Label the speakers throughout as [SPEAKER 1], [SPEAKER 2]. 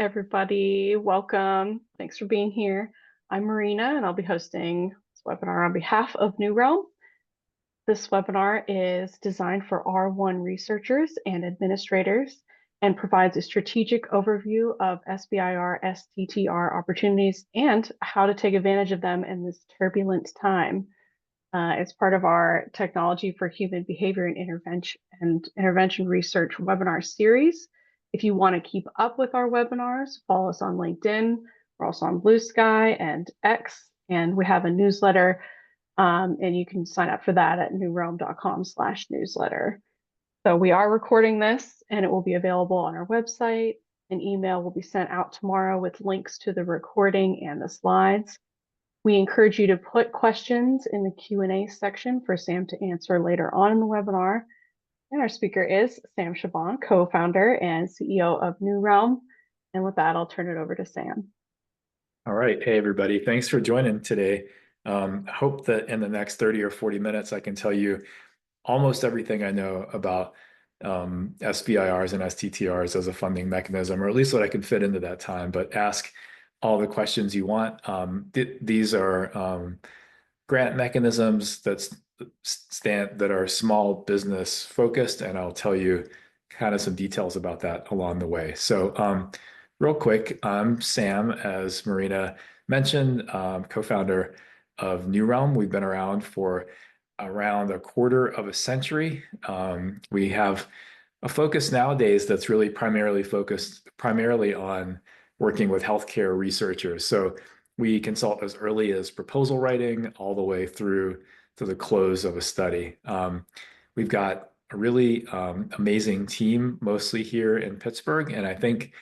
[SPEAKER 1] everybody. Welcome. Thanks for being here. I'm Marina, and I'll be hosting this webinar on behalf of New Realm. This webinar is designed for R1 researchers and administrators and provides a strategic overview of SBIR, STTR opportunities and how to take advantage of them in this turbulent time. It's part of our Technology for Human Behavior and Intervention Research webinar series. If you want to keep up with our webinars, follow us on LinkedIn. We're also on Blue Sky and X, and we have a newsletter, and you can sign up for that at newrealm.com/newsletter. So we are recording this, and it will be available on our website. An email will be sent out tomorrow with links to the recording and the slides. We encourage you to put questions in the Q&A section for Sam to answer later on in the webinar. And our speaker is Sam Shaban, co-founder and CEO of New Realm. And with that, I'll turn it over to Sam.
[SPEAKER 2] All right. Hey, everybody. Thanks for joining today. I hope that in the next 30 or 40 minutes, I can tell you almost everything I know about SBIRs and STTRs as a funding mechanism, or at least what I can fit into that time, but ask all the questions you want. These are grant mechanisms that are small business focused, and I'll tell you kind of some details about that along the way. So real quick, I'm Sam, as Marina mentioned, co-founder of New Realm. We've been around for around a quarter of a century. We have a focus nowadays that's really focused primarily on working with healthcare researchers. So we consult as early as proposal writing all the way through to the close of a study. We've got a really amazing team, mostly here in Pittsburgh. And I think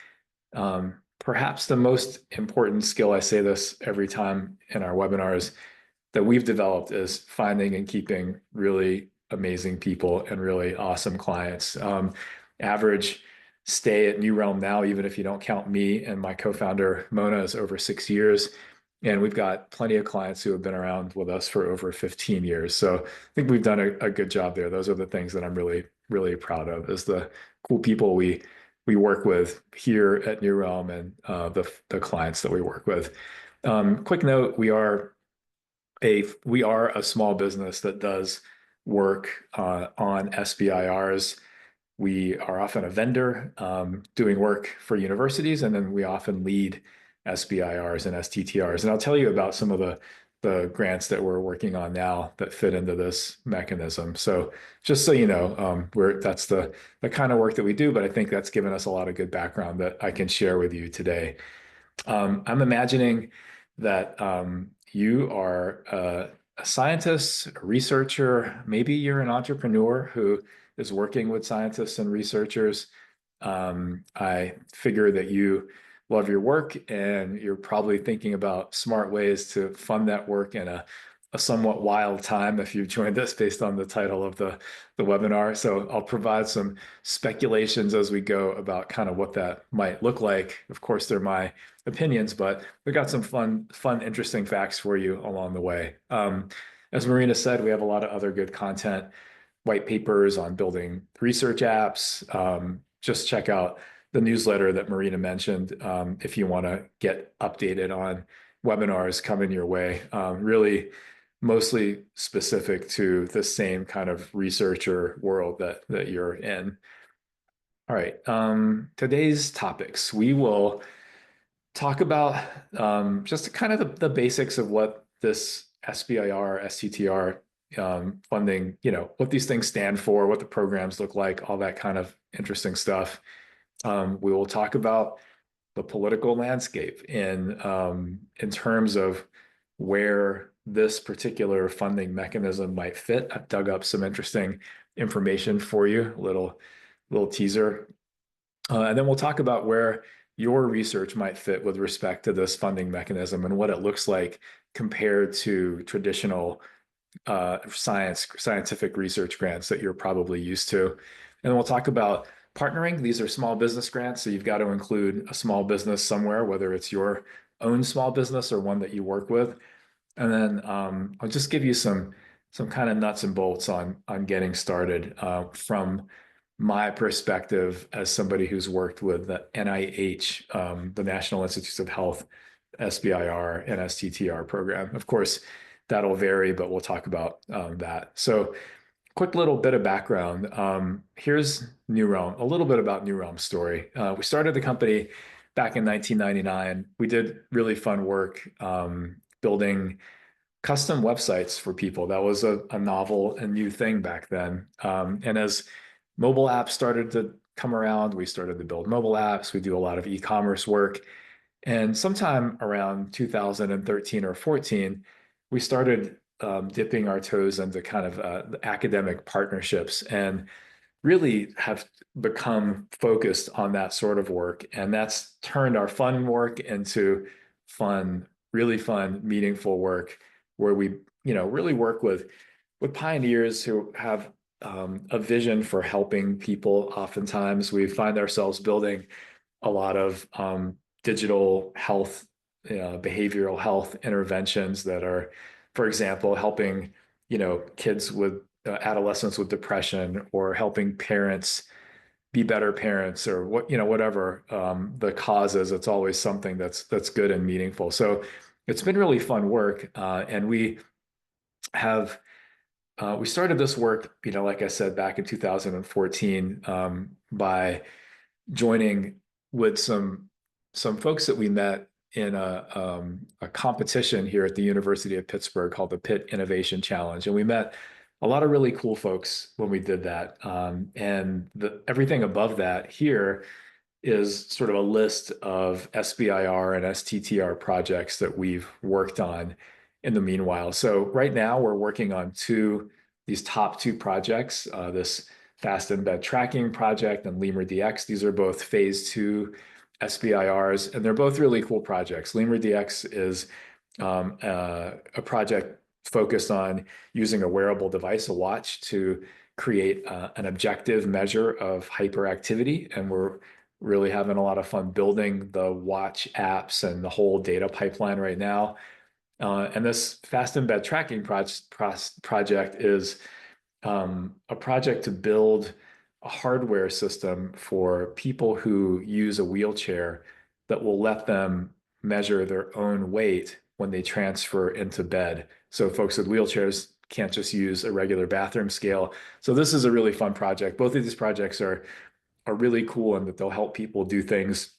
[SPEAKER 2] perhaps the most important skill, I say this every time in our webinars, that we've developed is finding and keeping really amazing people and really awesome clients. Average stay at New Realm now, even if you don't count me and my co-founder Mona, is over 6 years. And we've got plenty of clients who have been around with us for over 15 years. So I think we've done a good job there. Those are the things that I'm really, really proud of, is the cool people we work with here at New Realm and the clients that we work with. Quick note, we are a small business that does work on SBIRs. We are often a vendor doing work for universities, and then we often lead SBIRs and STTRs. And I'll tell you about some of the grants that we're working on now that fit into this mechanism. So just so you know, that's the kind of work that we do, but I think that's given us a lot of good background that I can share with you today. I'm imagining that you are a scientist, a researcher, maybe you're an entrepreneur who is working with scientists and researchers. I figure that you love your work, and you're probably thinking about smart ways to fund that work in a somewhat wild time if you've joined us based on the title of the webinar. So I'll provide some speculations as we go about kind of what that might look like. Of course, they're my opinions, but we've got some fun, interesting facts for you along the way. As Marina said, we have a lot of other good content, white papers on building research apps. Just check out the newsletter that Marina mentioned if you want to get updated on webinars coming your way. Really mostly specific to the same kind of researcher world that you're in. All right, today's topics. We will talk about just kind of the basics of what this SBIR, STTR funding, what these things stand for, what the programs look like, all that kind of interesting stuff. We will talk about the political landscape in terms of where this particular funding mechanism might fit. I've dug up some interesting information for you, a little teaser. And then we'll talk about where your research might fit with respect to this funding mechanism and what it looks like compared to traditional scientific research grants that you're probably used to. And then we'll talk about partnering. These are small business grants, so you've got to include a small business somewhere, whether it's your own small business or one that you work with. And then I'll just give you some kind of nuts and bolts on getting started from my perspective as somebody who's worked with the NIH, the National Institutes of Health, SBIR, and STTR program. Of course, that'll vary, but we'll talk about that. So quick little bit of background. Here's New Realm, a little bit about New Realm's story. We started the company back in 1999. We did really fun work building custom websites for people. That was a novel and new thing back then. And as mobile apps started to come around, we started to build mobile apps. We do a lot of e-commerce work. And sometime around 2013 or 14, we started dipping our toes into kind of academic partnerships and really have become focused on that sort of work. And that's turned our fun work into fun, really fun, meaningful work where we, really work with pioneers who have a vision for helping people. Oftentimes, we find ourselves building a lot of digital health, behavioral health interventions that are, for example, helping, kids with adolescents with depression, or helping parents be better parents, or whatever the cause is. It's always something that's good and meaningful. So it's been really fun work, and have we started this work, like I said, back in 2014 by joining with some folks that we met in a competition here at the University of Pittsburgh called the Pitt Innovation Challenge. And we met a lot of really cool folks when we did that. And everything above that here is sort of a list of SBIR and STTR projects that we've worked on in the meanwhile. So right now we're working on these top two projects, this fast embed tracking project and Lemur DX. These are both phase 2 SBIRs, and they're both really cool projects. Lemur DX is a project focused on using a wearable device, a watch, to create an objective measure of hyperactivity. And we're really having a lot of fun building the watch apps and the whole data pipeline right now. And this fast embed tracking project is a project to build a hardware system for people who use a wheelchair that will let them measure their own weight when they transfer into bed. So folks with wheelchairs can't just use a regular bathroom scale. So this is a really fun project. Both of these projects are really cool, and that they'll help people do things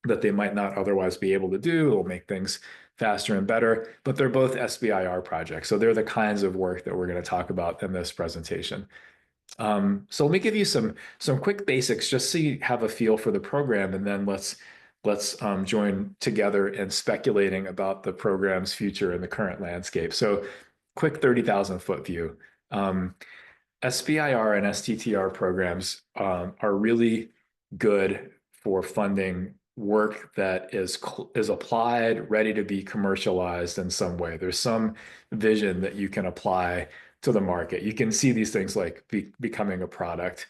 [SPEAKER 2] that they might not otherwise be able to do. It'll make things faster and better, but they're both SBIR projects. So they're the kinds of work that we're going to talk about in this presentation. So let me give you some quick basics just so you have a feel for the program, and then let's join together in speculating about the program's future in the current landscape. So quick 30,000 foot view. SBIR and STTR programs are really good for funding work that is applied, ready to be commercialized in some way. There's some vision that you can apply to the market. You can see these things like becoming a product.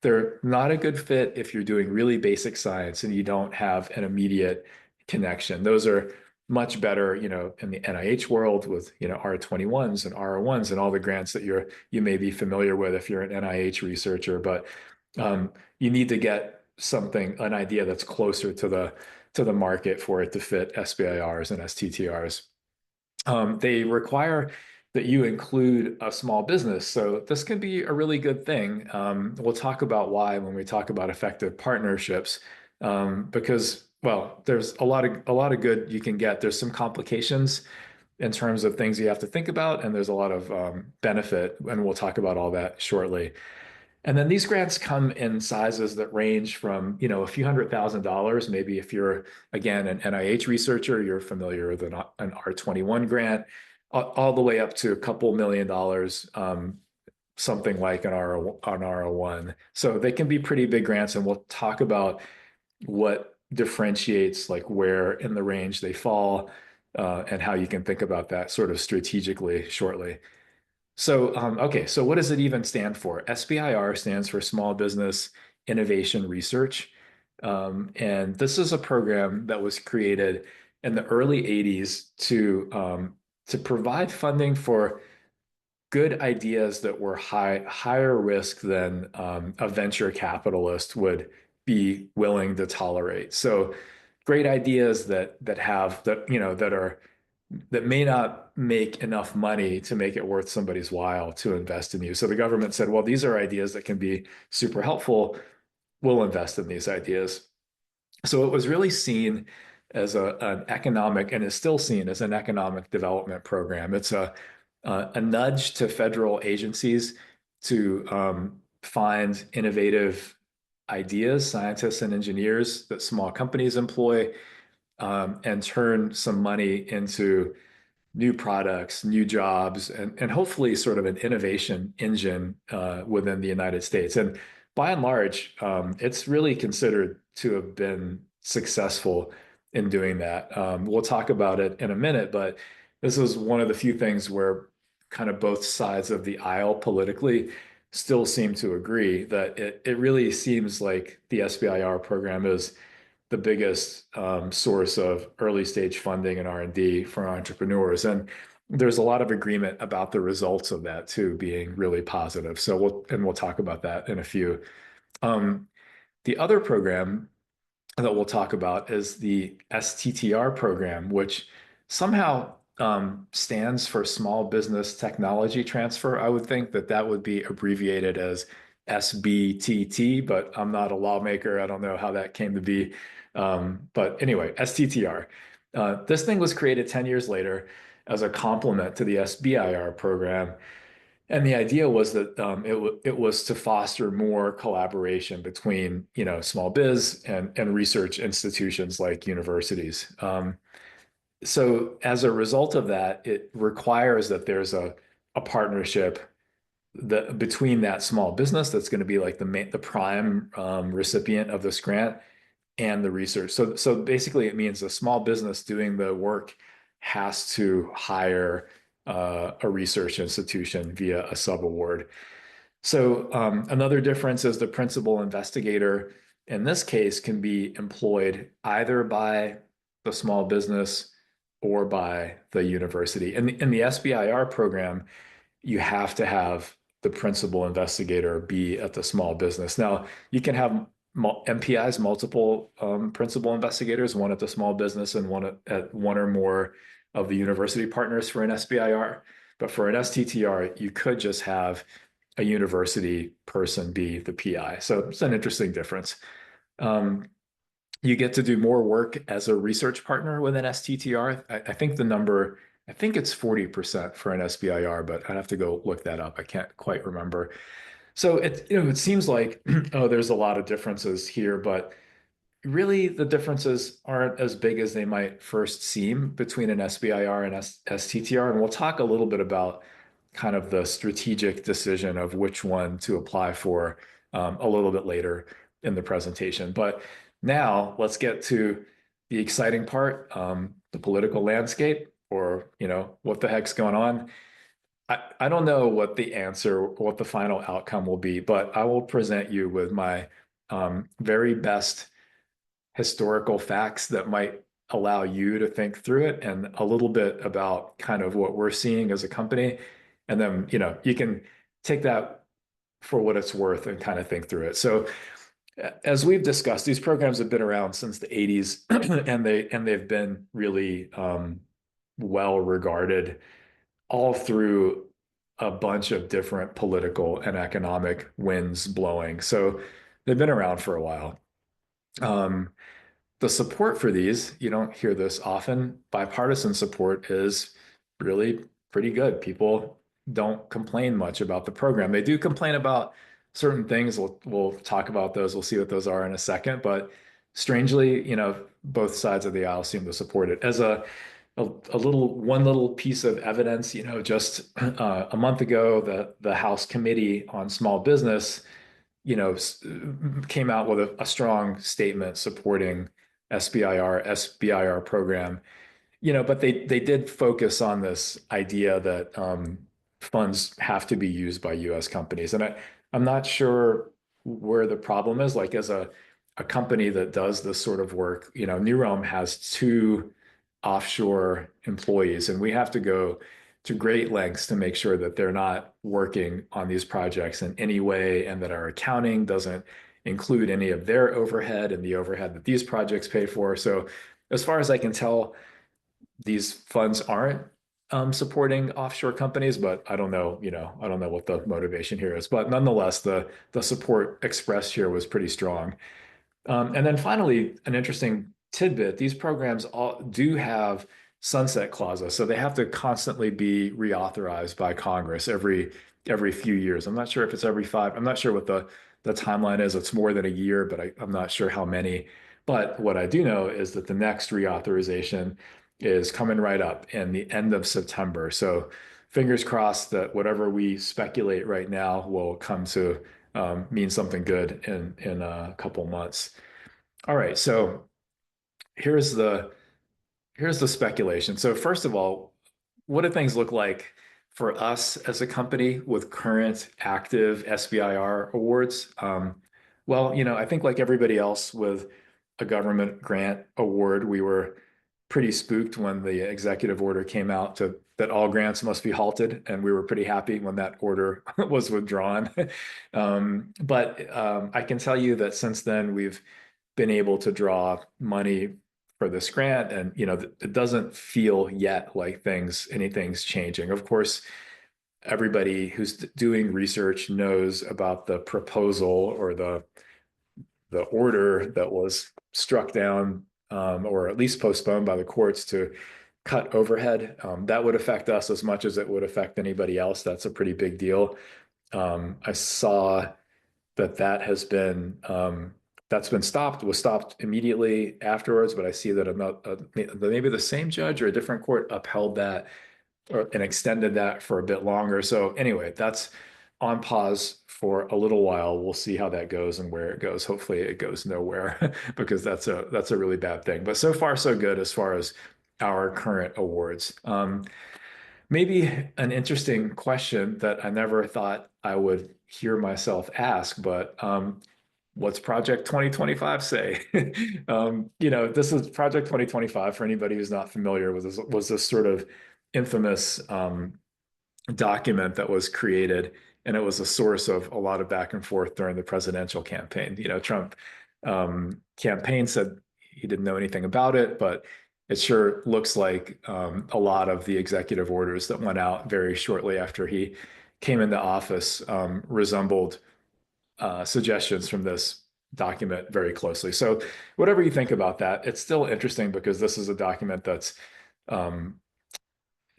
[SPEAKER 2] They're not a good fit if you're doing really basic science and you don't have an immediate connection. Those are much better, in the NIH world with, R21s and R01s and all the grants that you may be familiar with if you're an NIH researcher. But you need to get an idea that's closer to the market for it to fit SBIRs and STTRs. They require that you include a small business. So this can be a really good thing. We'll talk about why when we talk about effective partnerships, because, well, there's a lot of good you can get. There's some complications in terms of things you have to think about, and there's a lot of benefit, and we'll talk about all that shortly. And then these grants come in sizes that range from, a few $100,000. Maybe if you're, again, an NIH researcher, you're familiar with an R21 grant, all the way up to a couple $1 million, something like an R01. So they can be pretty big grants, and we'll talk about what differentiates, like where in the range they fall, and how you can think about that sort of strategically shortly. So, okay, so what does it even stand for? SBIR stands for Small Business Innovation Research. And this is a program that was created in the early 80s to provide funding for good ideas that were higher risk than a venture capitalist would be willing to tolerate. So great ideas that have that, that may not make enough money to make it worth somebody's while to invest in you. So the government said, well, these are ideas that can be super helpful. We'll invest in these ideas. So it was really seen as an economic, and is still seen as an economic development program. It's a nudge to federal agencies to find innovative ideas, scientists and engineers that small companies employ, and turn some money into new products, new jobs, and hopefully sort of an innovation engine within the United States. And by and large, it's really considered to have been successful in doing that. We'll talk about it in a minute, but this is one of the few things where kind of both sides of the aisle politically still seem to agree that it really seems like the SBIR program is the biggest source of early stage funding and R&D for entrepreneurs. And there's a lot of agreement about the results of that too being really positive. So we'll talk about that in a few. Um, the other program that we'll talk about is the STTR program, which somehow stands for Small Business Technology Transfer. I would think that that would be abbreviated as SBTT, but I'm not a lawmaker. I don't know how that came to be. But anyway, STTR. This thing was created 10 years later as a complement to the SBIR program. And the idea was that it was to foster more collaboration between, small biz and research institutions like universities. So as a result of that, it requires that there's a partnership between that small business that's going to be like the prime recipient of this grant and the research. So basically, it means a small business doing the work has to hire a research institution via a subaward. So another difference is the principal investigator in this case can be employed either by the small business or by the university. In the SBIR program, you have to have the principal investigator be at the small business. Now, you can have MPIs, multiple principal investigators, one at the small business and one at one or more of the university partners for an SBIR. But for an STTR, you could just have a university person be the PI. So it's an interesting difference. You get to do more work as a research partner with an STTR. I think the number, I think it's 40% for an SBIR, but I'd have to go look that up. I can't quite remember. So it seems like, oh, there's a lot of differences here, but really the differences aren't as big as they might first seem between an SBIR and STTR. And we'll talk a little bit about kind of the strategic decision of which one to apply for a little bit later in the presentation. But now let's get to the exciting part, the political landscape, or what the heck's going on. I don't know what the answer, what the final outcome will be, but I will present you with my very best historical facts that might allow you to think through it, and a little bit about kind of what we're seeing as a company. And then, you can take that for what it's worth and kind of think through it. So as we've discussed, these programs have been around since the 80s and they've been really well regarded all through a bunch of different political and economic winds blowing. So they've been around for a while. The support for these, you don't hear this often. Bipartisan support is really pretty good. People don't complain much about the program. They do complain about certain things. We'll talk about those. We'll see what those are in a second. But strangely, both sides of the aisle seem to support it. As one little piece of evidence, just a month ago, the House Committee on Small Business, came out with a strong statement supporting SBIR program, but they did focus on this idea that funds have to be used by U.S. companies. And I'm not sure where the problem is. Like as a company that does this sort of work, New Realm has 2 offshore employees, and we have to go to great lengths to make sure that they're not working on these projects in any way and that our accounting doesn't include any of their overhead and the overhead that these projects pay for. So as far as I can tell, these funds aren't supporting offshore companies, but I don't know, I don't know what the motivation here is. But nonetheless, the support expressed here was pretty strong. And then finally, an interesting tidbit, these programs all do have sunset clauses. So they have to constantly be reauthorized by Congress every few years. I'm not sure if it's every five. I'm not sure what the timeline is. It's more than a year, but I'm not sure how many. But what I do know is that the next reauthorization is coming right up in the end of September. So fingers crossed that whatever we speculate right now will come to mean something good in a couple months. All right, so here's the here's the speculation. So first of all, what do things look like for us as a company with current active SBIR awards? Well, I think like everybody else with a government grant award, we were pretty spooked when the executive order came out to that all grants must be halted, and we were pretty happy when that order was withdrawn. But I can tell you that since then we've been able to draw money for this grant, and it doesn't feel yet like anything's changing. Of course, everybody who's doing research knows about the proposal or the order that was struck down, or at least postponed by the courts to cut overhead. That would affect us as much as it would affect anybody else. That's a pretty big deal. I saw that has been that's been stopped, was stopped immediately afterwards, but I see that maybe the same judge or a different court upheld that and extended that for a bit longer. So anyway, that's on pause for a little while. We'll see how that goes and where it goes. Hopefully it goes nowhere because that's a really bad thing. But so far so good as far as our current awards. Maybe an interesting question that I never thought I would hear myself ask, but what's Project 2025 say? This is Project 2025 for anybody who's not familiar with this, was this sort of infamous document that was created, and it was a source of a lot of back and forth during the presidential campaign. Trump campaign said he didn't know anything about it, but it sure looks like a lot of the executive orders that went out very shortly after he came into office resembled suggestions from this document very closely. So whatever you think about that, it's still interesting because this is a document that's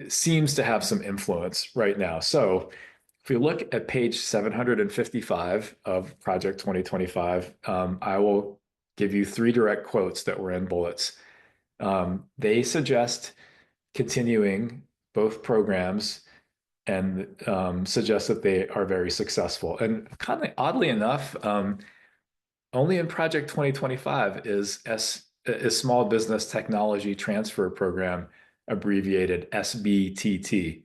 [SPEAKER 2] seems to have some influence right now. So if we look at page 755 of Project 2025, I will give you 3 direct quotes that were in bullets. They suggest continuing both programs and suggest that they are very successful. And kind of oddly enough, only in Project 2025 is Small Business Technology Transfer Program, abbreviated SBTT.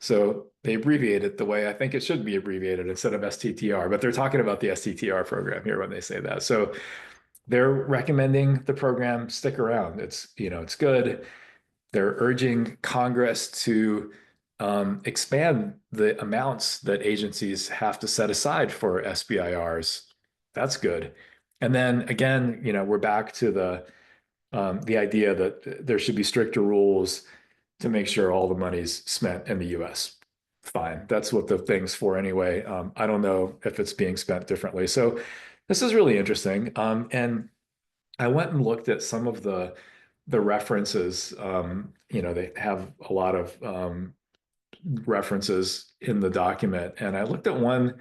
[SPEAKER 2] So they abbreviate it the way I think it should be abbreviated instead of STTR, but they're talking about the STTR program here when they say that. So they're recommending the program stick around. It's good. They're urging Congress to expand the amounts that agencies have to set aside for SBIRs. That's good. And then again, we're back to the idea that there should be stricter rules to make sure all the money's spent in the U.S. Fine, that's what the thing's for anyway. I don't know if it's being spent differently. So this is really interesting. And I went and looked at some of the references. They have a lot of references in the document, and I looked at one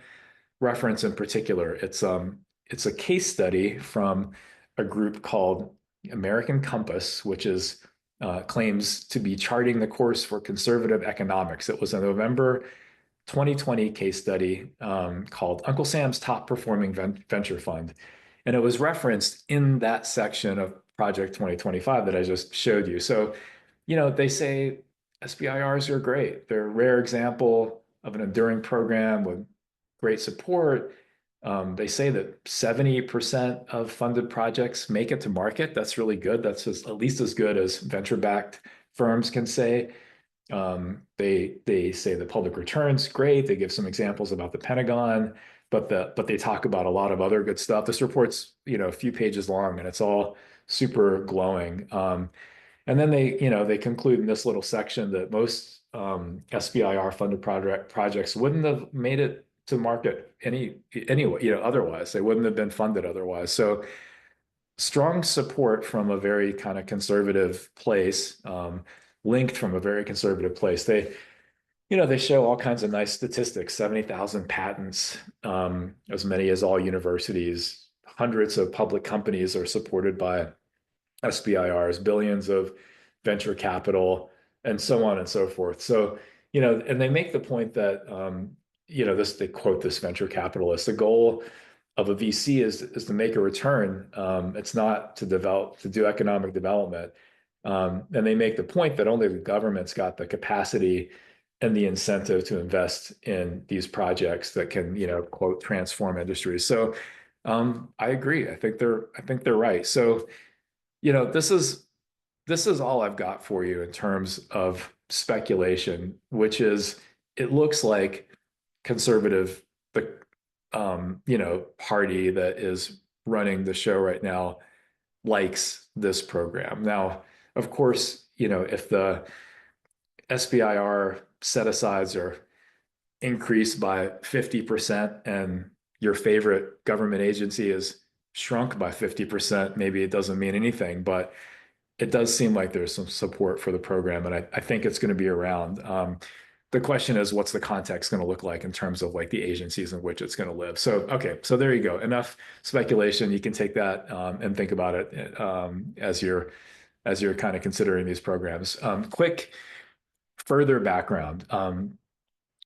[SPEAKER 2] reference in particular. It's a case study from a group called American Compass, which claims to be charting the course for conservative economics. It was a November 2020 case study called Uncle Sam's Top Performing Venture Fund. And it was referenced in that section of Project 2025 that I just showed you. So, they say SBIRs are great. They're a rare example of an enduring program with great support. They say that 70% of funded projects make it to market. That's really good. That's at least as good as venture-backed firms can say. They say the public returns great. They give some examples about the Pentagon, but they talk about a lot of other good stuff. This report's, a few pages long, and it's all super glowing. And then they conclude in this little section that most SBIR funded projects wouldn't have made it to market anyway, otherwise. They wouldn't have been funded otherwise. So strong support from a very kind of conservative place, linked from a very conservative place. They show all kinds of nice statistics, 70,000 patents, as many as all universities. Hundreds of public companies are supported by SBIRs, billions of venture capital, and so on and so forth. So, and they make the point that, they quote this venture capitalist, the goal of a VC is to make a return. It's not to do economic development. And they make the point that only the government's got the capacity and the incentive to invest in these projects that can, quote, transform industries. So I agree. I think they're right. So, this is all I've got for you in terms of speculation, which is it looks like conservative, the party that is running the show right now likes this program. Now, of course, if the SBIR set asides are increased by 50% and your favorite government agency is shrunk by 50%, maybe it doesn't mean anything, but it does seem like there's some support for the program, and I think it's going to be around. The question is, what's the context going to look like in terms of like the agencies in which it's going to live? So, okay, so there you go. Enough speculation. You can take that and think about it as you're kind of considering these programs. Quick further background.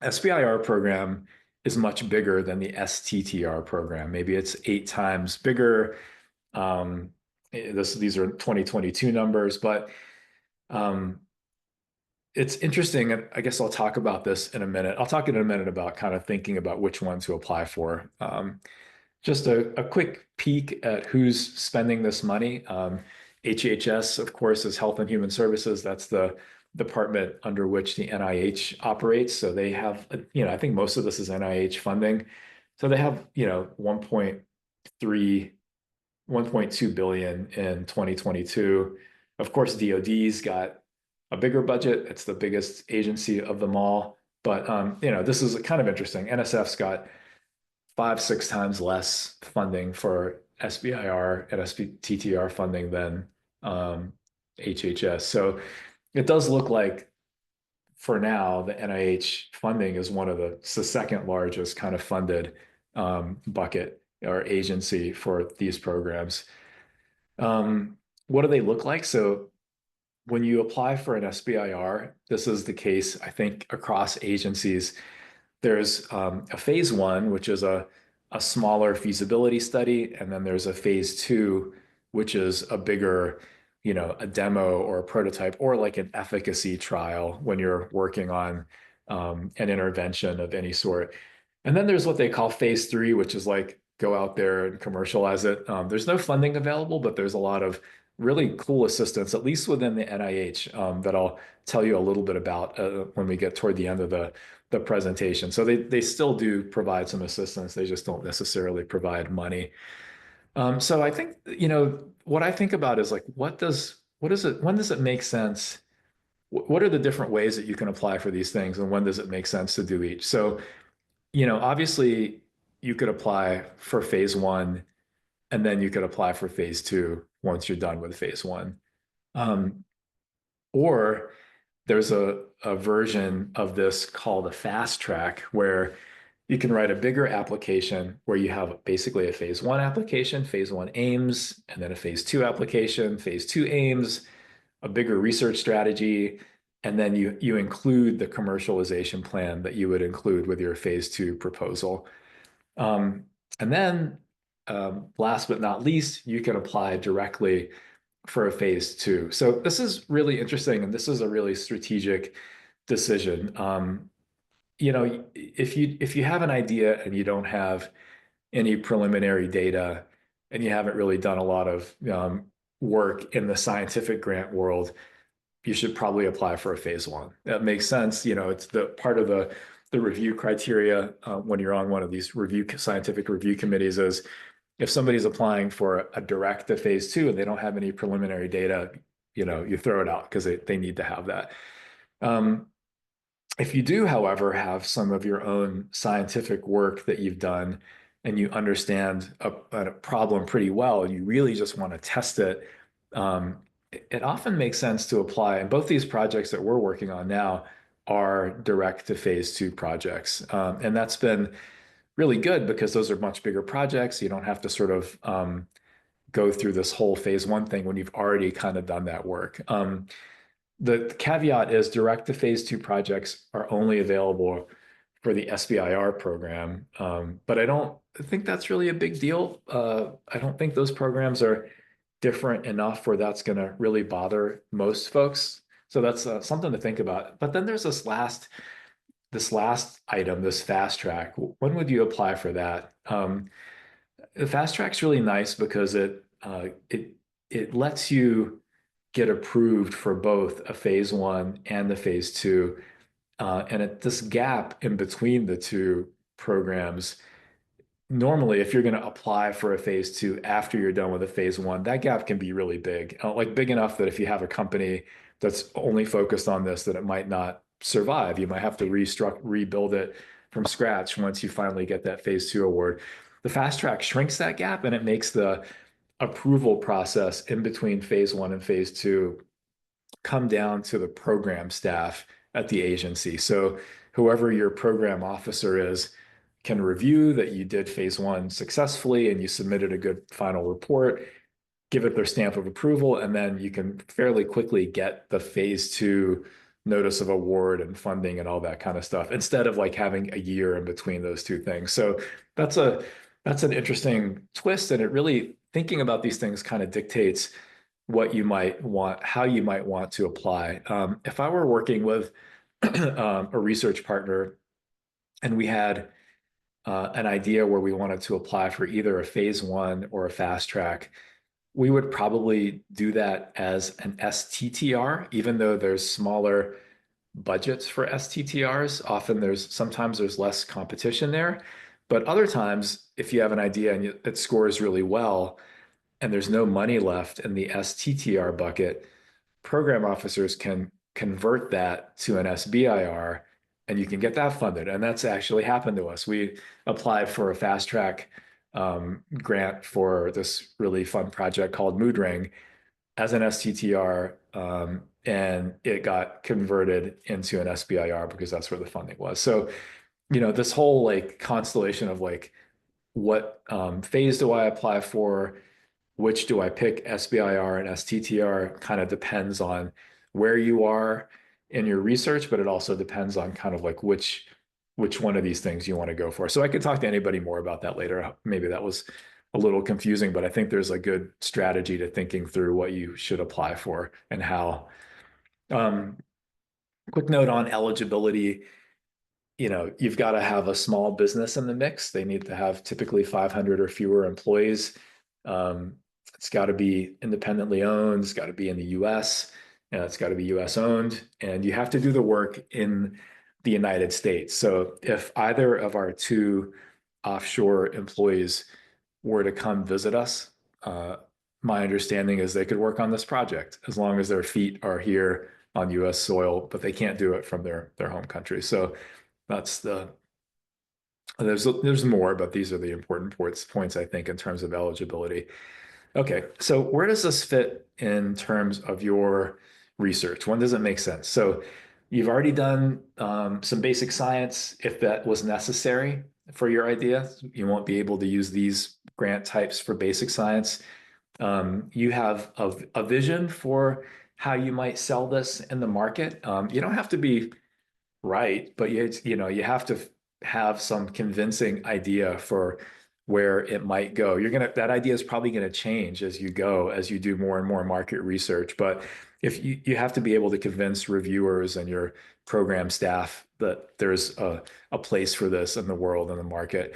[SPEAKER 2] SBIR program is much bigger than the STTR program. Maybe it's 8 times bigger. These are 2022 numbers, but it's interesting. And I guess I'll talk about this in a minute. I'll talk in a minute about kind of thinking about which one to apply for. Just a quick peek at who's spending this money. HHS, of course, is Health and Human Services. That's the department under which the NIH operates. So they have, I think most of this is NIH funding. So they have, 1.2 billion in 2022. Of course, DoD's got a bigger budget. It's the biggest agency of them all. But this is kind of interesting. NSF's got 5-6 times less funding for SBIR and SBTTR funding than HHS. So it does look like for now, the NIH funding is one of the second largest kind of funded bucket or agency for these programs. What do they look like? So when you apply for an SBIR, this is the case, I think, across agencies. There's a phase 1, which is a smaller feasibility study, and then there's a phase 2, which is a bigger, a demo or a prototype or like an efficacy trial when you're working on an intervention of any sort. And then there's what they call phase 3, which is like go out there and commercialize it. There's no funding available, but there's a lot of really cool assistance, at least within the NIH, that I'll tell you a little bit about when we get toward the end of the presentation. So they still do provide some assistance. They just don't necessarily provide money. So I think, what I think about is like, when does it make sense? What are the different ways that you can apply for these things, and when does it make sense to do each? So, obviously you could apply for phase 1 and then you could apply for phase 2 once you're done with phase 1. Or there's a version of this called a fast track where you can write a bigger application where you have basically a phase 1 application, phase 1 aims, and then a phase 2 application, phase 2 aims, a bigger research strategy, and then you include the commercialization plan that you would include with your phase 2 proposal. And then last but not least, you can apply directly for a phase 2. So this is really interesting, and this is a really strategic decision. If you have an idea and you don't have any preliminary data and you haven't really done a lot of work in the scientific grant world, you should probably apply for a phase one. That makes sense. It's the part of the review criteria when you're on one of these scientific review committees is if somebody's applying for a direct to phase two and they don't have any preliminary data, you throw it out because they need to have that. Um, if you do, however, have some of your own scientific work that you've done and you understand a problem pretty well, and you really just want to test it, it often makes sense to apply. And both these projects that we're working on now are direct to phase two projects. And that's been really good because those are much bigger projects. You don't have to sort of go through this whole phase one thing when you've already kind of done that work. The caveat is direct to phase two projects are only available for the SBIR program. But I don't think that's really a big deal. I don't think those programs are different enough where that's going to really bother most folks. So that's something to think about. But then there's this last item, this fast track. When would you apply for that? The fast track's really nice because it lets you get approved for both a phase one and the phase two. And at this gap in between the two programs, normally if you're going to apply for a phase two after you're done with a phase one, that gap can be really big, like big enough that if you have a company that's only focused on this, that it might not survive. You might have to rebuild it from scratch once you finally get that phase two award. The fast track shrinks that gap and it makes the approval process in between phase one and phase two come down to the program staff at the agency. So whoever your program officer is can review that you did phase one successfully and you submitted a good final report, give it their stamp of approval, and then you can fairly quickly get the phase two notice of award and funding and all that kind of stuff instead of like having a year in between those two things. So that's an interesting twist, and it really thinking about these things kind of dictates what you might want, how you might want to apply. If I were working with a research partner and we had an idea where we wanted to apply for either a phase one or a fast track, we would probably do that as an STTR, even though there's smaller budgets for STTRs. Sometimes there's less competition there. But other times, if you have an idea and it scores really well, and there's no money left in the STTR bucket, program officers can convert that to an SBIR and you can get that funded. And that's actually happened to us. We applied for a fast track grant for this really fun project called Mood Ring as an STTR, and it got converted into an SBIR because that's where the funding was. So, this whole like constellation of like, what phase do I apply for? Which do I pick, SBIR and STTR, kind of depends on where you are in your research, but it also depends on kind of like which one of these things you want to go for. So I could talk to anybody more about that later. Maybe that was a little confusing, but I think there's a good strategy to thinking through what you should apply for and how. Quick note on eligibility. You've got to have a small business in the mix. They need to have typically 500 or fewer employees. It's got to be independently owned. It's got to be in the US. It's got to be US owned. And you have to do the work in the United States. So if either of our two offshore employees were to come visit us, my understanding is they could work on this project as long as their feet are here on US soil, but they can't do it from their home country. So there's more, but these are the important points I think in terms of eligibility. Okay, so where does this fit in terms of your research? When does it make sense? So you've already done some basic science if that was necessary for your idea. You won't be able to use these grant types for basic science. You have a vision for how you might sell this in the market. You don't have to be right, but you have to have some convincing idea for where it might go. That idea is probably gonna change as you go, as you do more and more market research. But if you have to be able to convince reviewers and your program staff that there's a place for this in the world and the market.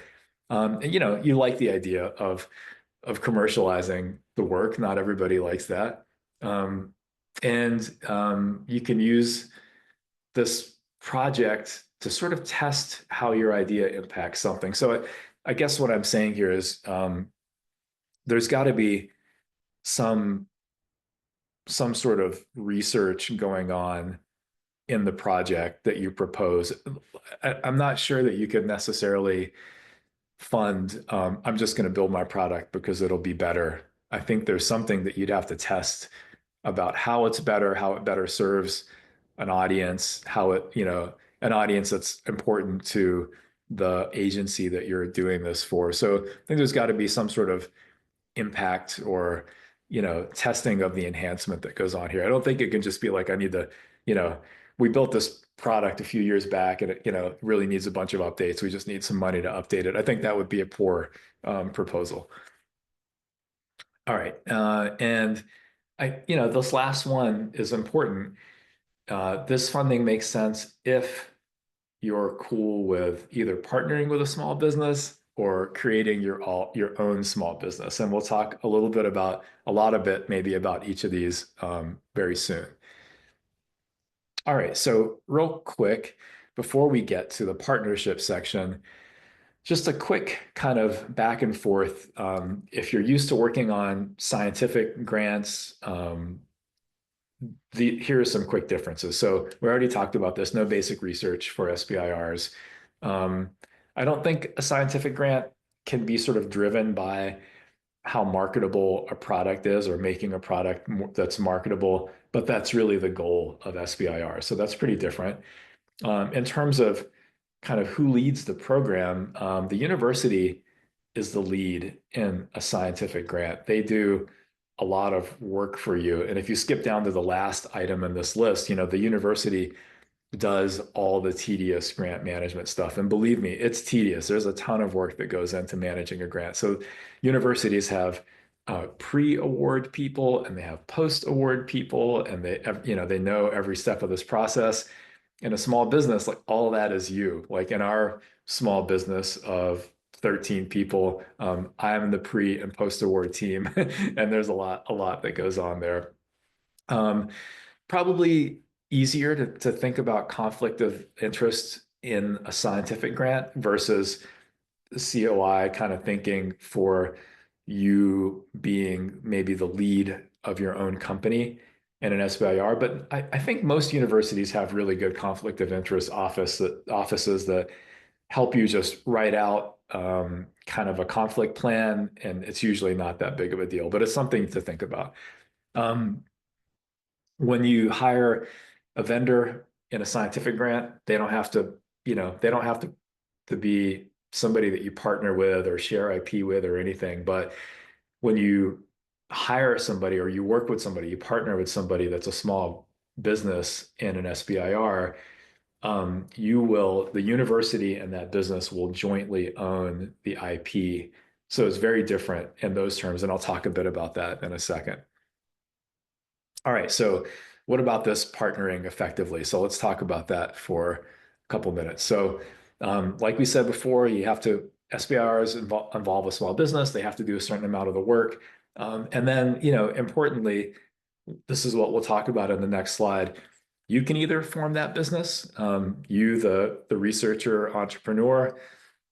[SPEAKER 2] And you like the idea of commercializing the work. Not everybody likes that. And you can use this project to sort of test how your idea impacts something. So I guess what I'm saying here is there's got to be some some sort of research going on in the project that you propose. I'm not sure that you could necessarily fund, I'm just going to build my product because it'll be better. I think there's something that you'd have to test about how it's better, how it better serves an audience, how it, an audience that's important to the agency that you're doing this for. So I think there's got to be some sort of impact or, testing of the enhancement that goes on here. I don't think it can just be like, I need to, you know, we built this product a few years back and it, really needs a bunch of updates. We just need some money to update it. I think that would be a poor proposal. All right. And this last one is important. This funding makes sense if you're cool with either partnering with a small business or creating your own small business. And we'll talk a little bit about a lot of it, maybe about each of these very soon. All right, so real quick, before we get to the partnership section, just a quick kind of back and forth. If you're used to working on scientific grants, here are some quick differences. So we already talked about this, no basic research for SBIRs. I don't think a scientific grant can be sort of driven by how marketable a product is or making a product that's marketable, but that's really the goal of SBIR. So that's pretty different. In terms of kind of who leads the program, the university is the lead in a scientific grant. They do a lot of work for you. And if you skip down to the last item in this list, the university does all the tedious grant management stuff. And believe me, it's tedious. There's a ton of work that goes into managing a grant. So universities have pre-award people and they have post-award people, and they know every step of this process. In a small business, like all that is you. Like in our small business of 13 people, I'm in the pre and post award team, and there's a lot that goes on there. Um, Probably easier to think about conflict of interest in a scientific grant versus COI kind of thinking for you being maybe the lead of your own company in an SBIR. But I think most universities have really good conflict of interest offices that help you just write out kind of a conflict plan, and it's usually not that big of a deal, but it's something to think about. Um, when you hire a vendor in a scientific grant, they don't have to, they don't have to be somebody that you partner with or share IP with or anything. But when you hire somebody or you work with somebody, you partner with somebody that's a small business in an SBIR, the university and that business will jointly own the IP. So it's very different in those terms. And I'll talk a bit about that in a second. All right, so what about this partnering effectively? So let's talk about that for a couple minutes. So like we said before, SBIRs involve a small business. They have to do a certain amount of the work. And then, importantly, this is what we'll talk about in the next slide. You can either form that business, the researcher, entrepreneur,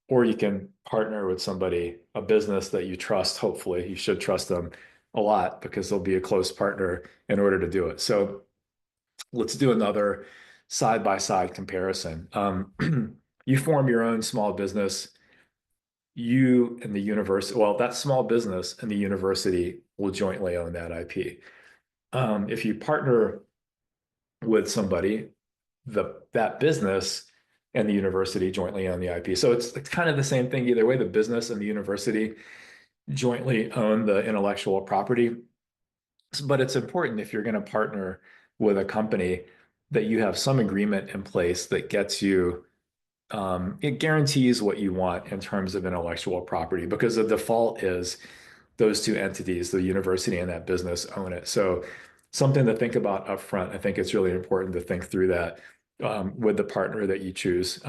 [SPEAKER 2] or you can partner with somebody, a business that you trust. Hopefully, you should trust them a lot because they'll be a close partner in order to do it. So let's do another side-by-side comparison. You form your own small business. You and the university, well, that small business and the university will jointly own that IP. If you partner with somebody, that business and the university jointly own the IP. So it's kind of the same thing either way. The business and the university jointly own the intellectual property. But it's important if you're going to partner with a company that you have some agreement in place that gets you, it guarantees what you want in terms of intellectual property, because the default is those two entities, the university and that business, own it. So something to think about upfront. I think it's really important to think through that with the partner that you choose.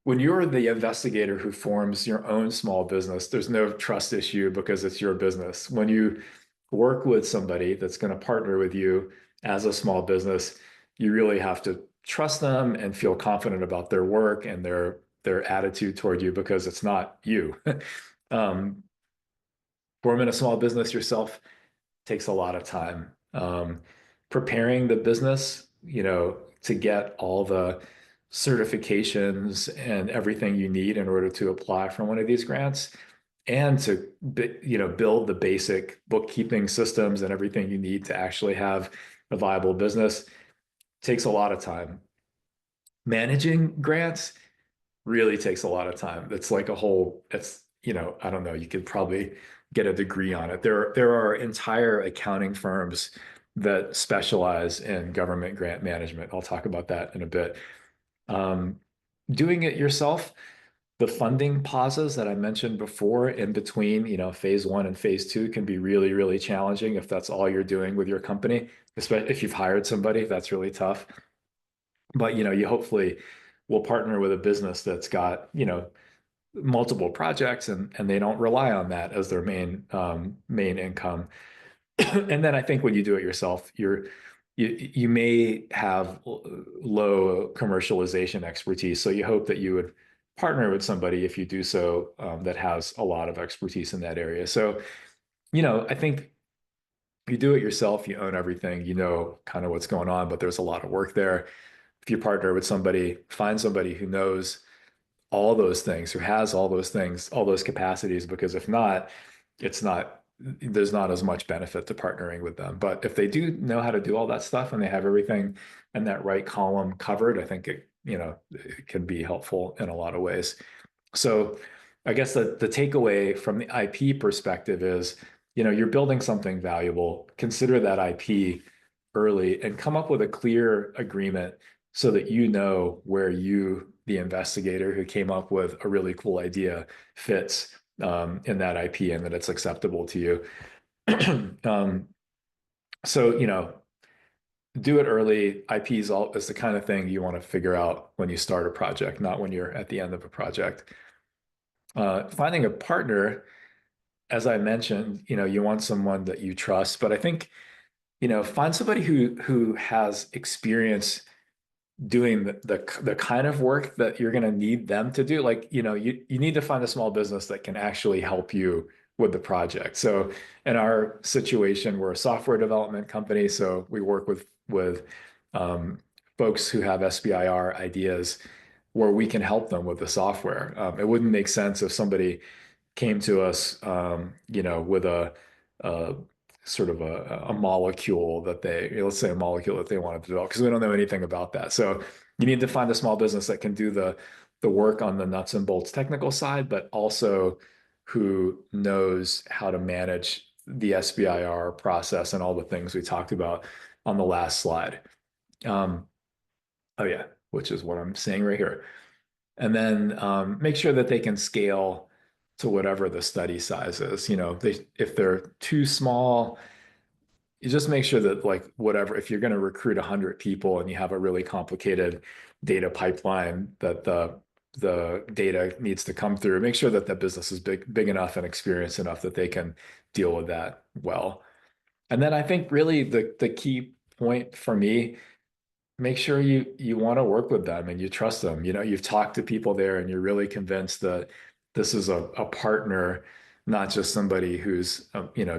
[SPEAKER 2] When you're the investigator who forms your own small business, there's no trust issue because it's your business. When you work with somebody that's going to partner with you as a small business, you really have to trust them and feel confident about their work and their attitude toward you because it's not you. um, Forming a small business yourself takes a lot of time. Preparing the business, to get all the certifications and everything you need in order to apply for one of these grants and to build the basic bookkeeping systems and everything you need to actually have a viable business takes a lot of time. Managing grants really takes a lot of time. It's like a whole, I don't know, you could probably get a degree on it. There are entire accounting firms that specialize in government grant management. I'll talk about that in a bit. Um, Doing it yourself, the funding pauses that I mentioned before in between, phase one and phase two can be really, really challenging if that's all you're doing with your company, especially if you've hired somebody, that's really tough. But, you hopefully will partner with a business that's got, multiple projects and they don't rely on that as their main income. And then I think when you do it yourself, you may have low commercialization expertise. So you hope that you would partner with somebody if you do so that has a lot of expertise in that area. So, I think you do it yourself, you own everything, you know kind of what's going on, but there's a lot of work there. If you partner with somebody, find somebody who knows all those things, who has all those things, all those capacities, because if not, there's not as much benefit to partnering with them. But if they do know how to do all that stuff and they have everything in that right column covered, I think it can be helpful in a lot of ways. So I guess the takeaway from the IP perspective is, you're building something valuable. Consider that IP early and come up with a clear agreement so that you know where you, the investigator who came up with a really cool idea, fits in that IP and that it's acceptable to you. um, so, do it early. IP is the kind of thing you want to figure out when you start a project, not when you're at the end of a project. Finding a partner, as I mentioned, you want someone that you trust, but I think, find somebody who has experience doing the kind of work that you're going to need them to do. Like, you need to find a small business that can actually help you with the project. So in our situation, we're a software development company, so we work with um, folks who have SBIR ideas where we can help them with the software. It wouldn't make sense if somebody came to us, with a sort of a molecule that let's say a molecule that they wanted to develop, because we don't know anything about that. So you need to find a small business that can do the work on the nuts and bolts technical side, but also who knows how to manage the SBIR process and all the things we talked about on the last slide. Um, oh yeah, which is what I'm saying right here. And then make sure that they can scale to whatever the study size is. If they're too small, you just make sure that like whatever, if you're going to recruit 100 people and you have a really complicated data pipeline that the data needs to come through, make sure that that business is big enough and experienced enough that they can deal with that well. And then I think really the key point for me, make sure you want to work with them and you trust them. You've talked to people there and you're really convinced that this is a partner, not just somebody who's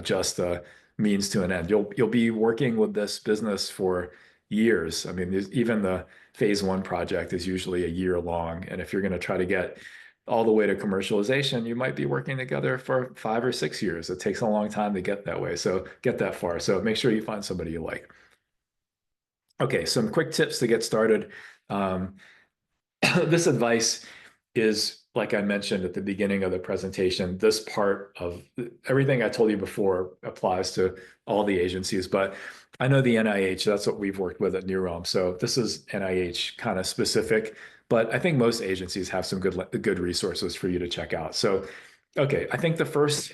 [SPEAKER 2] just a means to an end. You'll be working with this business for years. I mean, even the phase one project is usually a year long, and if you're going to try to get all the way to commercialization, you might be working together for 5 or 6 years. It takes a long time to get that way. So get that far. So make sure you find somebody you like. Okay, some quick tips to get started. Um, this advice is, like I mentioned at the beginning of the presentation, this part of everything I told you before applies to all the agencies, but I know the NIH, that's what we've worked with at New Realm. So this is NIH kind of specific, but I think most agencies have some good resources for you to check out. So, okay, I think the first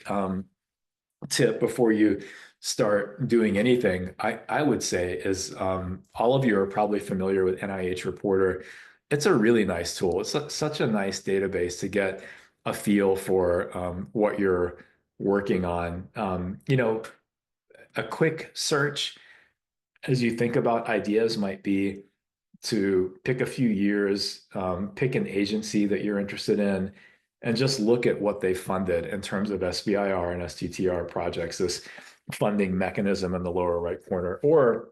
[SPEAKER 2] tip before you start doing anything, I would say is all of you are probably familiar with NIH Reporter. It's a really nice tool. It's such a nice database to get a feel for what you're working on. a quick search as you think about ideas might be to pick a few years, pick an agency that you're interested in, and just look at what they funded in terms of SBIR and STTR projects, this funding mechanism in the lower right corner. Or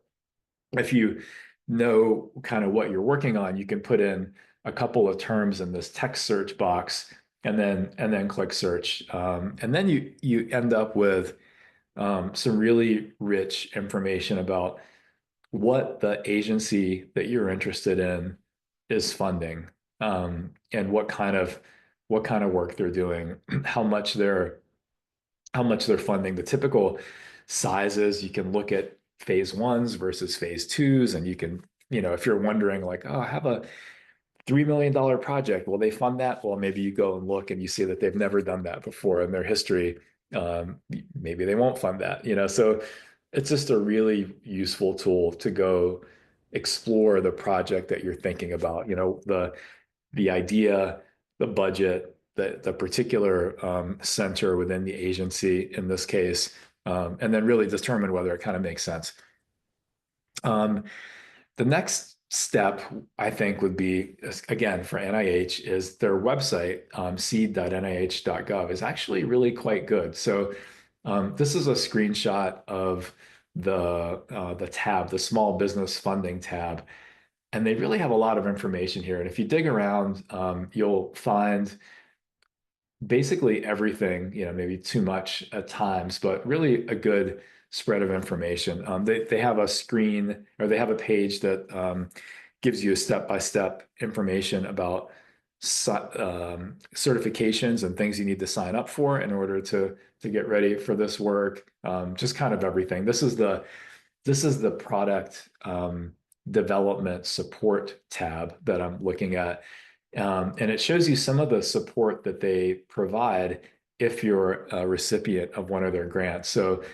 [SPEAKER 2] if you know kind of what you're working on, you can put in a couple of terms in this text search box and then click search. And then you end up with some really rich information about what the agency that you're interested in is funding, and what kind of work they're doing, how much they're how much they're funding, the typical sizes. You can look at phase ones versus phase twos, and you can, if you're wondering like, oh, I have a $3 million project. Will they fund that? Well, maybe you go and look and you see that they've never done that before in their history. Maybe they won't fund that, So it's just a really useful tool to go explore the project that you're thinking about, the idea, the budget, the particular center within the agency in this case, and then really determine whether it kind of makes sense. Um, the next step, I think, would be, again, for NIH, is their website, seed.nih.gov, is actually really quite good. So this is a screenshot of the tab, the small business funding tab, and they really have a lot of information here. And if you dig around, you'll find basically everything, maybe too much at times, but really a good spread of information. They have a screen, or they have a page that gives you step-by-step information about certifications and things you need to sign up for in order to get ready for this work. Just kind of everything. This is the product development support tab that I'm looking at. And it shows you some of the support that they provide if you're a recipient of one of their grants. So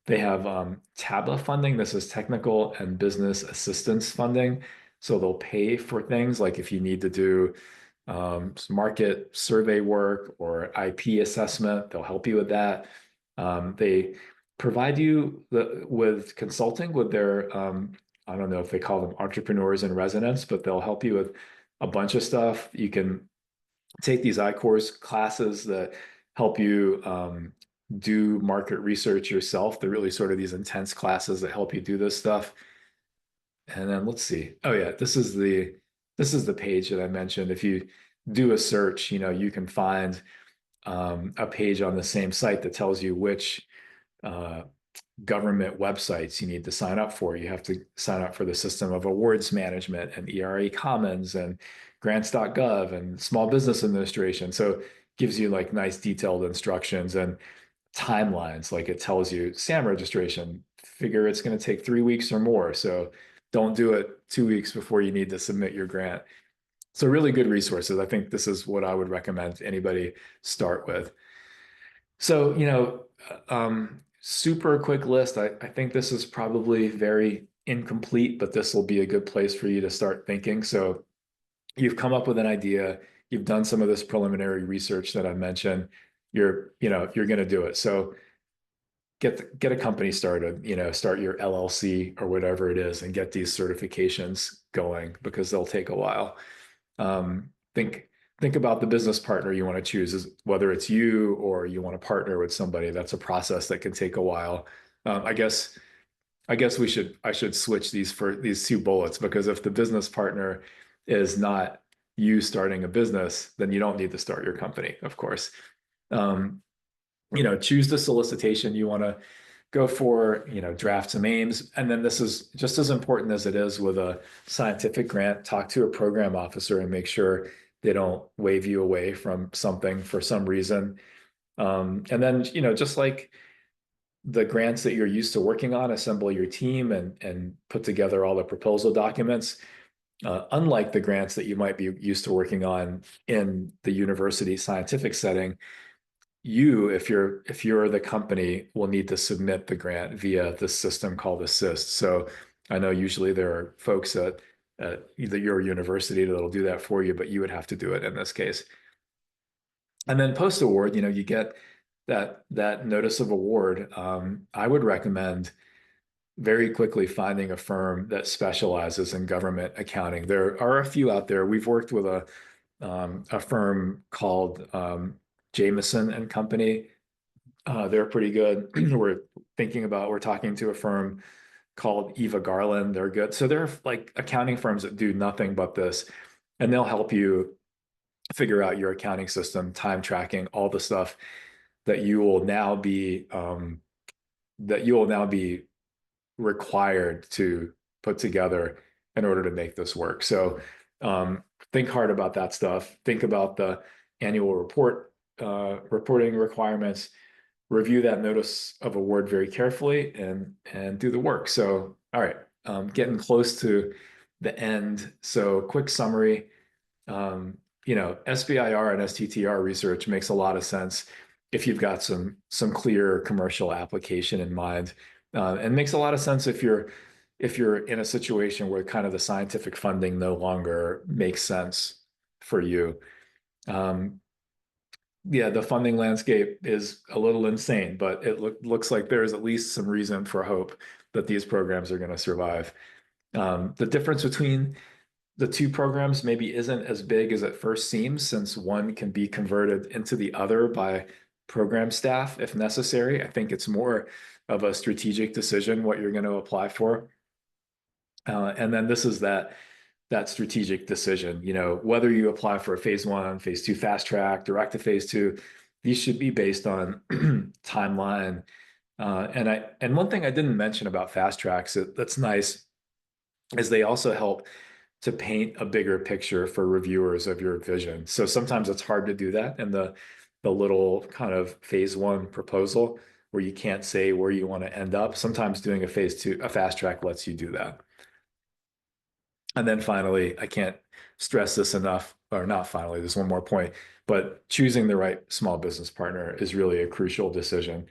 [SPEAKER 2] they have TABA funding. This is technical and business assistance funding. So they'll pay for things like if you need to do some market survey work or IP assessment, they'll help you with that. They provide you with consulting with their, I don't know if they call them entrepreneurs in residence, but they'll help you with a bunch of stuff. You can take these I-Course classes that help you do market research yourself. They're really sort of these intense classes that help you do this stuff. And then let's see. Oh yeah, this is the page that I mentioned. If you do a search, you can find a page on the same site that tells you which government websites you need to sign up for. You have to sign up for the System of Awards Management and ERA Commons and grants.gov and Small Business Administration. So it gives you like nice detailed instructions and timelines. Like it tells you SAM registration, figure it's going to take 3 weeks or more. So don't do it 2 weeks before you need to submit your grant. So really good resources. I think this is what I would recommend anybody start with. So, super quick list. I think this is probably very incomplete, but this will be a good place for you to start thinking. So you've come up with an idea, you've done some of this preliminary research that I mentioned, you're going to do it. So get a company started, start your LLC or whatever it is, and get these certifications going because they'll take a while. Think about the business partner you want to choose, whether it's you or you want to partner with somebody. That's a process that can take a while. I should switch these two bullets, because if the business partner is not you starting a business, then you don't need to start your company, of course. Choose the solicitation you want to go for, draft some aims. And then this is just as important as it is with a scientific grant. Talk to a program officer and make sure they don't wave you away from something for some reason. And then, just like the grants that you're used to working on, assemble your team and put together all the proposal documents. Unlike the grants that you might be used to working on in the university scientific setting, if you're the company, will need to submit the grant via the system called Assist. So I know usually there are folks at either your university that'll do that for you, but you would have to do it in this case. And then post award, you get that notice of award, I would recommend very quickly finding a firm that specializes in government accounting. There are a few out there. We've worked with a firm called Jameson and Company. They're pretty good. We're talking to a firm called Eva Garland. They're good. So they're like accounting firms that do nothing but this, and they'll help you figure out your accounting system, time tracking, all the stuff that you will now be required to put together in order to make this work. So think hard about that stuff. Think about the annual reporting requirements. Review that notice of award very carefully and do the work. So, all right, getting close to the end. So, quick summary. SBIR and STTR research makes a lot of sense if you've got some clear commercial application in mind, and makes a lot of sense if you're in a situation where kind of the scientific funding no longer makes sense for you. Yeah, the funding landscape is a little insane, but it looks like there's at least some reason for hope that these programs are going to survive. The difference between the two programs maybe isn't as big as it first seems, since one can be converted into the other by program staff if necessary. I think it's more of a strategic decision what you're going to apply for. And then this is that strategic decision, whether you apply for a phase 1, phase 2 fast track, direct to phase 2, these should be based on timeline. And one thing I didn't mention about fast tracks that's nice is they also help to paint a bigger picture for reviewers of your vision. So sometimes it's hard to do that in the little kind of phase 1 proposal where you can't say where you want to end up. Sometimes doing a phase 2, a fast track lets you do that. And then finally, I can't stress this enough, or not finally, there's one more point, but choosing the right small business partner is really a crucial decision.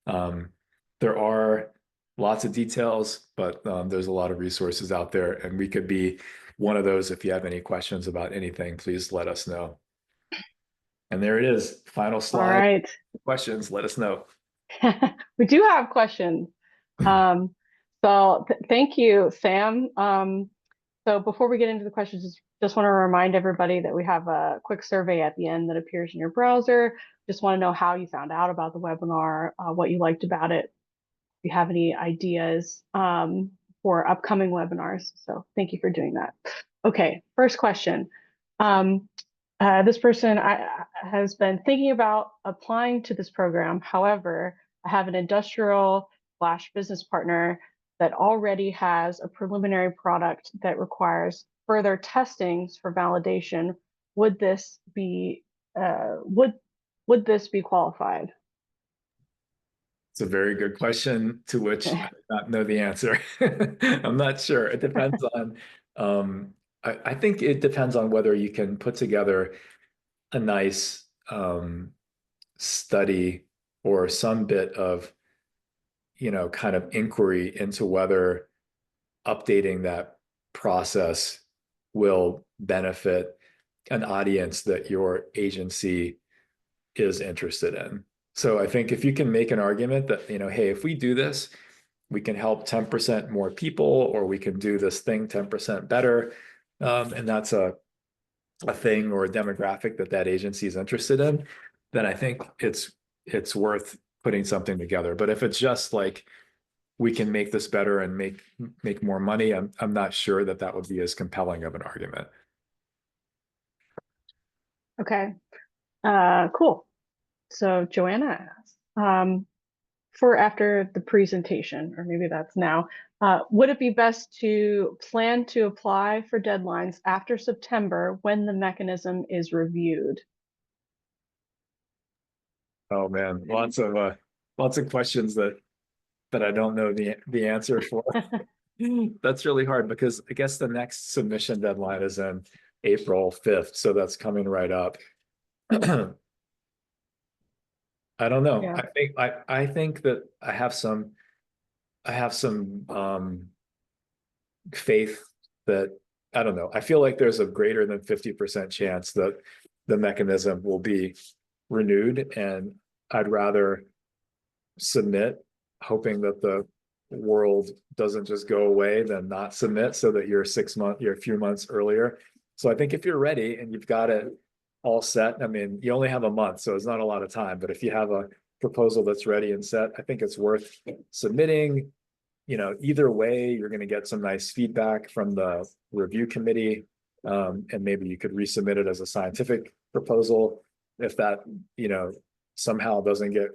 [SPEAKER 2] There are lots of details, but there's a lot of resources out there, and we could be one of those. If you have any questions about anything, please let us know. And there it is, final
[SPEAKER 1] All
[SPEAKER 2] slide.
[SPEAKER 1] right.
[SPEAKER 2] Questions, let us know.
[SPEAKER 1] We do have questions. So thank you, Sam. So before we get into the questions, just want to remind everybody that we have a quick survey at the end that appears in your browser. Just want to know how you found out about the webinar, what you liked about it, if you have any ideas for upcoming webinars. So thank you for doing that. Okay, first question. This person has been thinking about applying to this program. However, I have an industrial/business partner that already has a preliminary product that requires further testings for validation. Would this be qualified?
[SPEAKER 2] It's a very good question to which I do not know the answer. I'm not sure. It depends on, I think it depends on whether you can put together a nice study or some bit of, kind of inquiry into whether updating that process will benefit an audience that your agency is interested in. So I think if you can make an argument that, hey, if we do this, we can help 10% more people, or we can do this thing 10% better. And that's a thing or a demographic that agency is interested in, then I think it's worth putting something together. But if it's just like, we can make this better and make more money, I'm not sure that would be as compelling of an argument.
[SPEAKER 1] Okay, cool. So Joanna asks, for after the presentation, or maybe that's now, would it be best to plan to apply for deadlines after September when the mechanism is reviewed?
[SPEAKER 2] Oh man, lots of questions that I don't know the answer for. That's really hard because I guess the next submission deadline is in April 5th, so that's coming right up. I don't know.
[SPEAKER 1] Yeah.
[SPEAKER 2] I think that I have some faith that, I don't know. I feel like there's a greater than 50% chance that the mechanism will be renewed, and I'd rather submit, hoping that the world doesn't just go away, than not submit so that you're a few months earlier. So I think if you're ready and you've got it all set, I mean, you only have a month, so it's not a lot of time, but if you have a proposal that's ready and set, I think it's worth submitting. Either way, you're going to get some nice feedback from the review committee. And maybe you could resubmit it as a scientific proposal if that, somehow doesn't get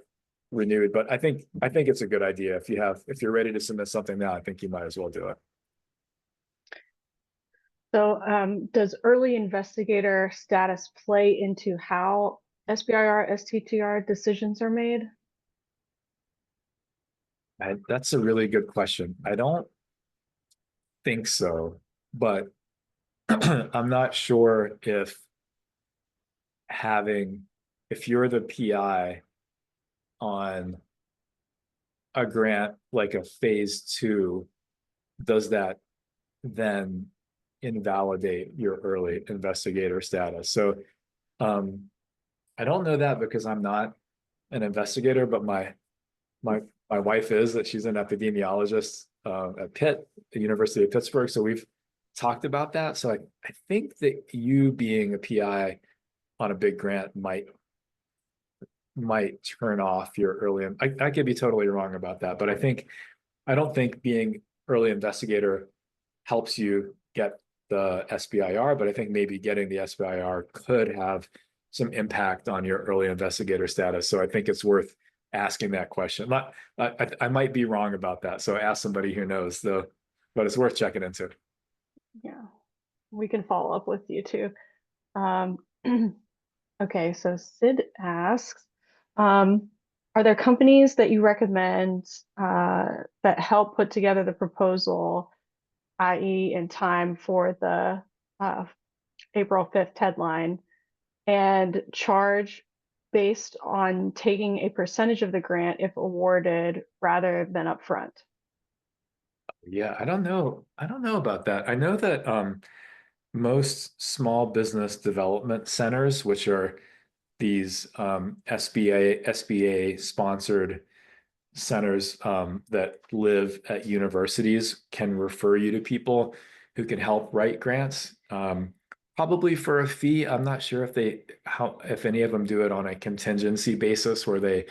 [SPEAKER 2] renewed. But I think it's a good idea. If you're ready to submit something now, I think you might as well do it.
[SPEAKER 1] So does early investigator status play into how SBIR, STTR decisions are made?
[SPEAKER 2] That's a really good question. I don't think so, but I'm not sure having, if you're the PI on a grant like a phase two, does that then invalidate your early investigator status? So I don't know that because I'm not an investigator, but my wife is, that she's an epidemiologist at Pitt, the University of Pittsburgh. So we've talked about that. So I think that you being a PI on a big grant might turn off your early. I could be totally wrong about that, but I don't think being early investigator helps you get the SBIR, but I think maybe getting the SBIR could have some impact on your early investigator status. So I think it's worth asking that question. I might be wrong about that, so ask somebody who knows, though, but it's worth checking into.
[SPEAKER 1] Yeah, we can follow up with you too. Um, okay, so Sid asks, are there companies that you recommend that help put together the proposal, i.e. in time for the April 5th deadline, and charge based on taking a percentage of the grant if awarded rather than upfront?
[SPEAKER 2] Yeah, I don't know about that. I know that most small business development centers, which are these SBA sponsored centers that live at universities, can refer you to people who can help write grants, probably for a fee. I'm not sure if any of them do it on a contingency basis where they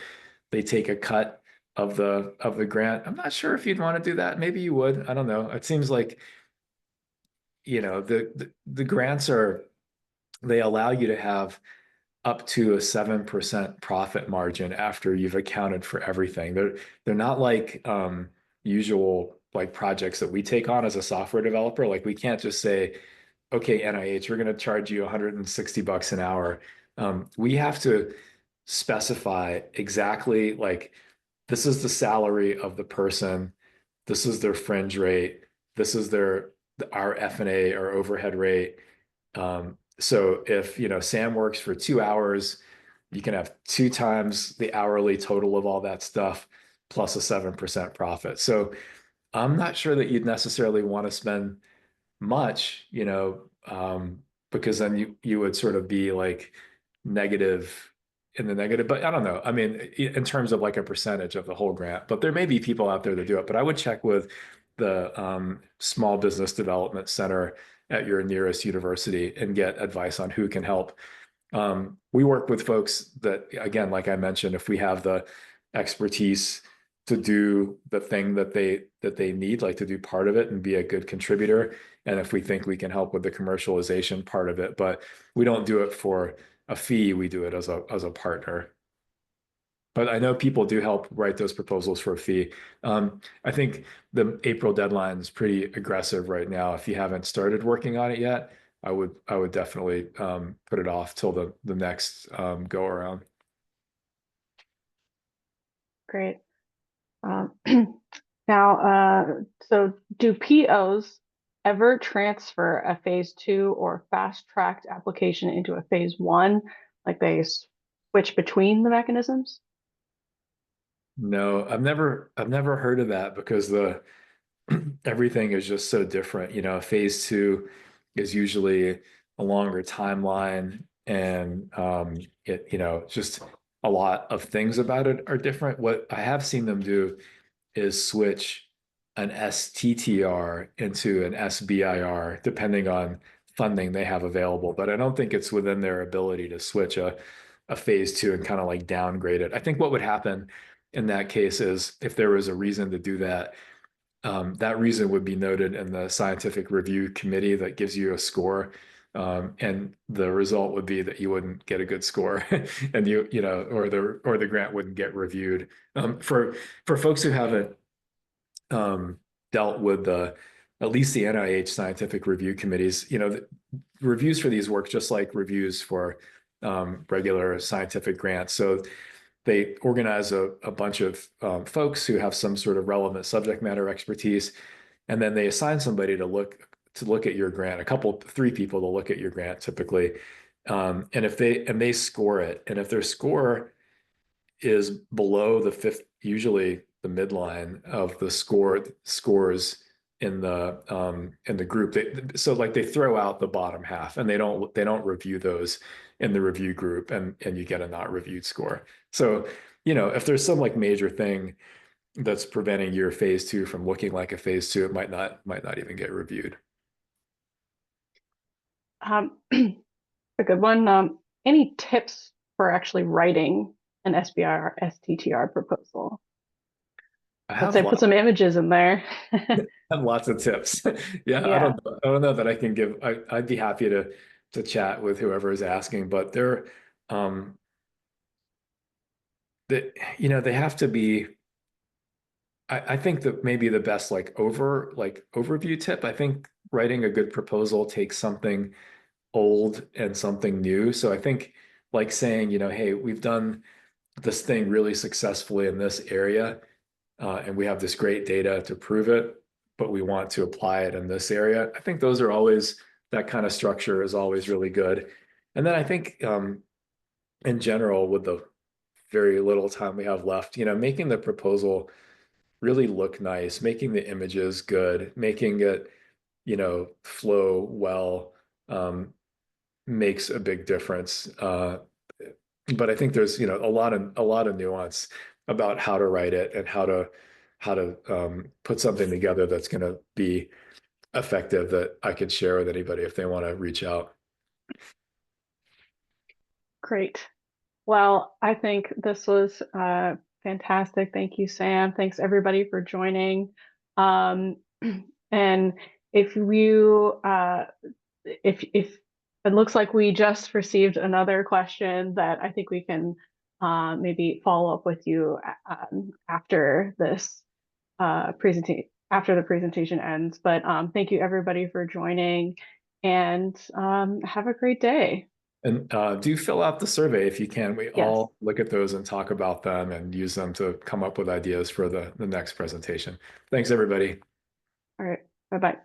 [SPEAKER 2] take a cut of the grant. I'm not sure if you'd want to do that. Maybe you would. I don't know. It seems like, the grants they allow you to have up to a 7% profit margin after you've accounted for everything. They're not like usual like projects that we take on as a software developer. Like, we can't just say, okay, NIH, we're going to charge you $160 an hour. We have to specify exactly, like, this is the salary of the person, this is their fringe rate, this is our F&A or overhead rate. So if, Sam works for 2 hours, you can have two times the hourly total of all that stuff plus a 7% profit. So I'm not sure that you'd necessarily want to spend much, because then you would sort of be like negative in the negative. But I don't know. I mean, in terms of like a percentage of the whole grant, but there may be people out there that do it. But I would check with the Small Business Development Center at your nearest university and get advice on who can help. We work with folks that, again, like I mentioned, if we have the expertise to do the thing that they need, like to do part of it and be a good contributor, and if we think we can help with the commercialization part of it, but we don't do it for a fee, we do it as a partner. But I know people do help write those proposals for a fee. I think the April deadline is pretty aggressive right now. If you haven't started working on it yet, I would definitely put it off till the next go around.
[SPEAKER 1] Great. Um, now, so do POs ever transfer a phase two or fast-tracked application into a phase one? Like they switch between the mechanisms?
[SPEAKER 2] No, I've never heard of that because the everything is just so different. Phase two is usually a longer timeline, and just a lot of things about it are different. What I have seen them do is switch an STTR into an SBIR, depending on funding they have available. But I don't think it's within their ability to switch a phase two and kind of like downgrade it. I think what would happen in that case is if there was a reason to do that, that reason would be noted in the scientific review committee that gives you a score. And the result would be that you wouldn't get a good score and or the grant wouldn't get reviewed. For folks who haven't dealt with at least the NIH scientific review committees, the reviews for these work just like reviews for regular scientific grants. So they organize a bunch of folks who have some sort of relevant subject matter expertise, and then they assign somebody to look at your grant, three people to look at your grant typically, and if they score it, and if their score is below the fifth, usually the midline of the scores in the group. So like they throw out the bottom half and they don't review those in the review group, and you get a not reviewed score. So, if there's some like major thing that's preventing your phase two from looking like a phase two, it might not even get reviewed.
[SPEAKER 1] A good one. Any tips for actually writing an SBIR STTR proposal?
[SPEAKER 2] I
[SPEAKER 1] Let's
[SPEAKER 2] have
[SPEAKER 1] say put some images in there.
[SPEAKER 2] have lots of tips. Yeah,
[SPEAKER 1] Yeah.
[SPEAKER 2] I don't know that I can give. I'd be happy to chat with whoever is asking, but um, they have to be. I think that maybe the best overview tip. I think writing a good proposal takes something old and something new. So I think like saying, hey, we've done this thing really successfully in this area, and we have this great data to prove it, but we want to apply it in this area. I think that kind of structure is always really good. And then I think in general, with the very little time we have left, making the proposal really look nice, making the images good, making it, flow well, makes a big difference. But I think there's, a lot of nuance about how to write it and how to put something together that's going to be effective that I could share with anybody if they want to reach out.
[SPEAKER 1] Great. Well, I think this was fantastic. Thank you, Sam. Thanks everybody for joining. Um, and if you if it looks like we just received another question that I think we can maybe follow up with you after this presentation after the presentation ends. But thank you everybody for joining, and have a great day.
[SPEAKER 2] And do fill out the survey if you can. We
[SPEAKER 1] Yes.
[SPEAKER 2] all look at those and talk about them and use them to come up with ideas for the next presentation. Thanks, everybody.
[SPEAKER 1] All right. Bye bye.